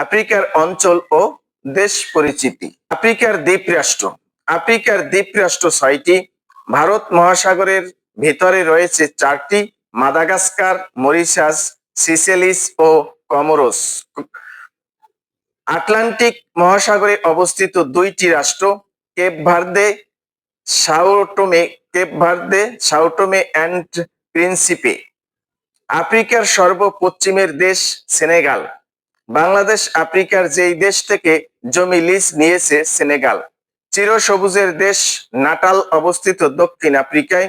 আফ্রিকার অঞ্চল ও দেশ পরিচিতি। আফ্রিকার দ্বীপরাষ্ট্র। আফ্রিকার দ্বীপরাষ্ট্র ৬টি। ভারত মহাসাগরের ভেতরে রয়েছে ৪টি: মাদাগাস্কার, মরিশাস, সিসেলিস ও কমোরোস। আটলান্টিক মহাসাগরে অবস্থিত ২টি রাষ্ট্র: Cape Verde, Sao Tome and Principe. আফ্রিকার সর্বপশ্চিমের দেশ সেনেগাল। বাংলাদেশ আফ্রিকার যেই দেশ থেকে জমি লিজ নিয়েছে সেনেগাল। চিরসবুজের দেশ নাটাল অবস্থিত দক্ষিণ আফ্রিকায়।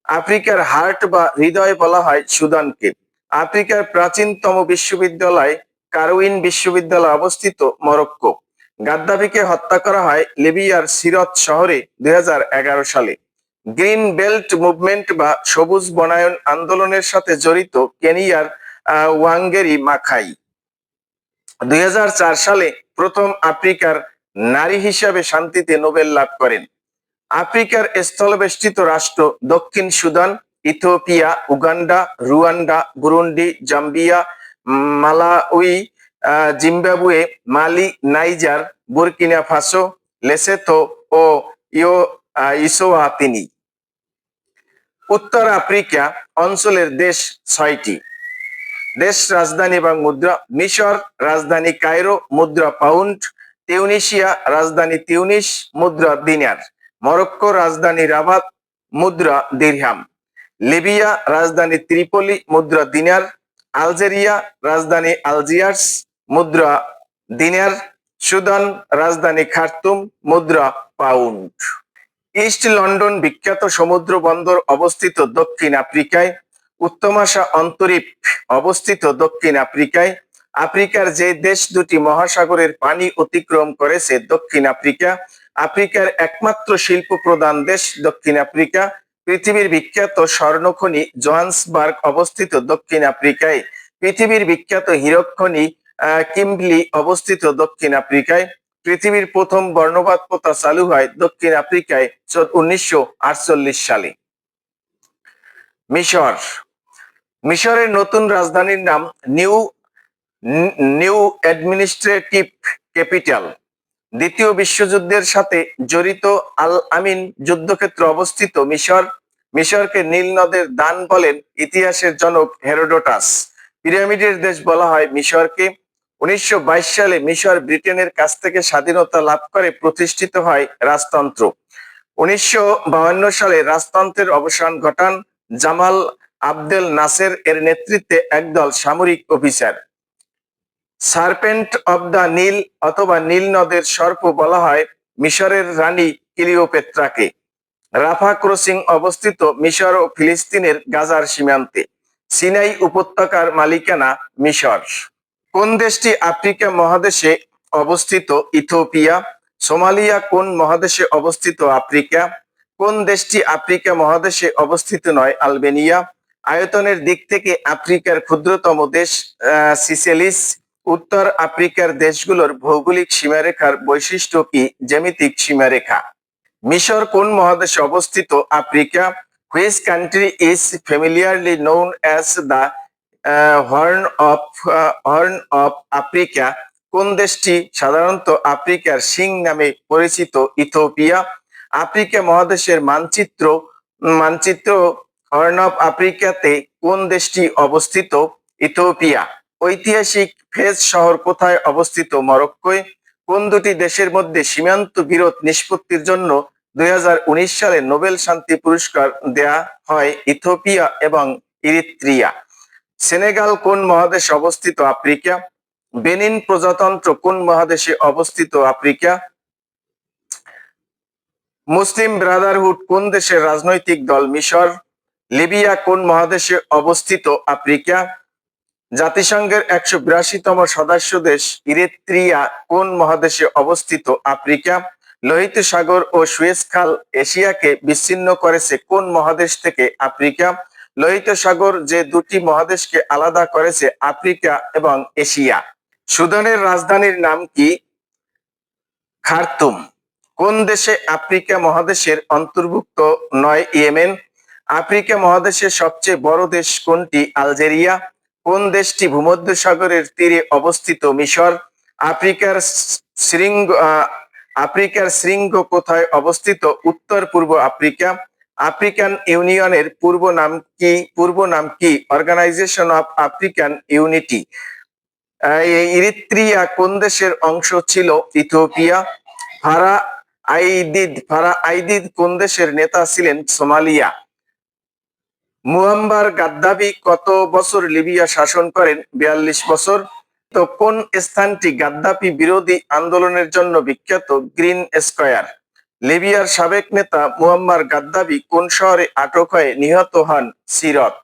আফ্রিকার হার্ট বা হৃদয় বলা হয় সুদানকে। আফ্রিকার প্রাচীনতম বিশ্ববিদ্যালয় কারউইন বিশ্ববিদ্যালয় অবস্থিত মরক্কো। গাদ্দাফিকে হত্যা করা হয় লিবিয়ার সিরত শহরে ২০১১ সালে। গ্রিন বেল্ট মুভমেন্ট বা সবুজ বনায়ন আন্দোলনের সাথে জড়িত কেনিয়ার ওয়াঙ্গেরি মাখাই। ২০০৪ সালে প্রথম আফ্রিকার নারী হিসাবে শান্তিতে নোবেল লাভ করেন। আফ্রিকার স্থলবেষ্টিত রাষ্ট্র: দক্ষিণ Sudan, Ethiopia, Uganda, Rwanda, Burundi, Zambia, Malawi, Zimbabwe, Mali, Niger, Burkina Faso, Lesotho ও ইসোয়াতিনি। উত্তর আফ্রিকা অঞ্চলের দেশ ৬টি। দেশ, রাজধানী এবং মুদ্রা: মিশর, রাজধানী কায়রো, মুদ্রা পাউন্ড। তিউনিসিয়া, রাজধানী তিউনিস, মুদ্রা দিনার। মরক্কো, রাজধানী রাবাত, মুদ্রা দিরহাম। লিবিয়া, রাজধানী ত্রিপলি, মুদ্রা দিনার। আলজেরিয়া, রাজধানী আলজিয়ার্স, মুদ্রা দিনার। সুদান, রাজধানী খার্তুম, মুদ্রা পাউন্ড। ইস্ট লন্ডন বিখ্যাত সমুদ্র বন্দর অবস্থিত দক্ষিণ আফ্রিকায়। উত্তমাশা অন্তরীপ অবস্থিত দক্ষিণ আফ্রিকায়। আফ্রিকার যে দেশ দুটি মহাসাগরের পানি অতিক্রম করেছে দক্ষিণ আফ্রিকা। আফ্রিকার একমাত্র শিল্প প্রধান দেশ দক্ষিণ আফ্রিকা। পৃথিবীর বিখ্যাত স্বর্ণখনি জোহান্সবার্গ অবস্থিত দক্ষিণ আফ্রিকায়। পৃথিবীর বিখ্যাত হীরক খনি কিম্বলি অবস্থিত দক্ষিণ আফ্রিকায়। পৃথিবীর প্রথম বর্ণবাদ প্রথা চালু হয় দক্ষিণ আফ্রিকায় ১৯৪৮ সালে। মিশর। মিশরের নতুন রাজধানীর নাম নিউ অ্যাডমিনিস্ট্রেটিভ ক্যাপিটাল। দ্বিতীয় বিশ্বযুদ্ধের সাথে জড়িত আল আমিন যুদ্ধক্ষেত্র অবস্থিত মিশর। মিশরকে নীল নদের দান বলেন ইতিহাসের জনক হেরোডোটাস। পিরামিডের দেশ বলা হয় মিশরকে। ১৯২২ সালে মিশর ব্রিটেনের কাছ থেকে স্বাধীনতা লাভ করে প্রতিষ্ঠিত হয় রাজতন্ত্র। ১৯৫২ সালে রাজতন্ত্রের অবসান ঘটান জামাল আবদেল নাসের এর নেতৃত্বে একদল সামরিক অফিসার। সার্পেন্ট অব দ্য নীল অথবা নীল নদের সর্প বলা হয় মিশরের রানী ক্লিওপেট্রাকে। রাফা ক্রসিং অবস্থিত মিশর ও ফিলিস্তিনের গাজার সীমান্তে। সিনাই উপত্যকার মালিকানা মিশর। কোন দেশটি আফ্রিকা মহাদেশে অবস্থিত? ইথিওপিয়া। সোমালিয়া কোন মহাদেশে অবস্থিত? আফ্রিকা। কোন দেশটি আফ্রিকা মহাদেশে অবস্থিত নয়? আলবেনিয়া। আয়তনের দিক থেকে আফ্রিকার ক্ষুদ্রতম দেশ সিসেলিস। উত্তর আফ্রিকার দেশগুলোর ভৌগোলিক সীমারেখার বৈশিষ্ট্য কি? জ্যামিতিক সীমারেখা। মিশর কোন মহাদেশে অবস্থিত? Africa. Which country is familiarly known as the horn of Africa? কোন দেশটি সাধারণত আফ্রিকার সিং নামে পরিচিত? ইথিওপিয়া। আফ্রিকা মহাদেশের মানচিত্র হর্ন অফ আফ্রিকাতে কোন দেশটি অবস্থিত? ইথিওপিয়া। ঐতিহাসিক ফেজ শহর কোথায় অবস্থিত? মরক্কোয়। কোন দুটি দেশের মধ্যে সীমান্ত বিরোধ নিষ্পত্তির জন্য ২০১৯ সালে নোবেল শান্তি পুরস্কার দেয়া হয়? ইথিওপিয়া এবং ইরিত্রিয়া। সেনেগাল কোন মহাদেশে অবস্থিত? আফ্রিকা। বেনিন প্রজাতন্ত্র কোন মহাদেশে অবস্থিত? আফ্রিকা। মুসলিম ব্রাদারহুড কোন দেশের রাজনৈতিক দল? মিশর। লিবিয়া কোন মহাদেশে অবস্থিত? আফ্রিকা। জাতিসংঘের ১৮২তম সদস্য দেশ ইরিত্রিয়া কোন মহাদেশে অবস্থিত? আফ্রিকা। লোহিত সাগর ও সুয়েজ খাল এশিয়াকে বিচ্ছিন্ন করেছে কোন মহাদেশ থেকে? আফ্রিকা। লোহিত সাগর যে দুটি মহাদেশকে আলাদা করেছে আফ্রিকা এবং এশিয়া। সুদানের রাজধানীর নাম কি? খার্তুম। কোন দেশে আফ্রিকা মহাদেশের অন্তর্ভুক্ত নয়? ইয়েমেন। আফ্রিকা মহাদেশের সবচেয়ে বড় দেশ কোনটি? আলজেরিয়া। কোন দেশটি ভূমধ্যসাগরের তীরে অবস্থিত? মিশর। আফ্রিকার শৃঙ্গ আফ্রিকার শৃঙ্গ কোথায় অবস্থিত? উত্তর পূর্ব আফ্রিকা। আফ্রিকান ইউনিয়নের পূর্ব নাম কি? Organization of African Unity. Eritrea কোন দেশের অংশ ছিল? ইথিওপিয়া। ফারা আইদিদ কোন দেশের নেতা ছিলেন? সোমালিয়া। মুয়াম্মার গাদ্দাফি কত বছর লিবিয়া শাসন করেন? 42 বছর। তো কোন স্থানটি গাদ্দাফি বিরোধী আন্দোলনের জন্য বিখ্যাত? Green square. লিবিয়ার সাবেক নেতা মুয়াম্মার গাদ্দাফি কোন শহরে আটক হয়ে নিহত হন? সিরত।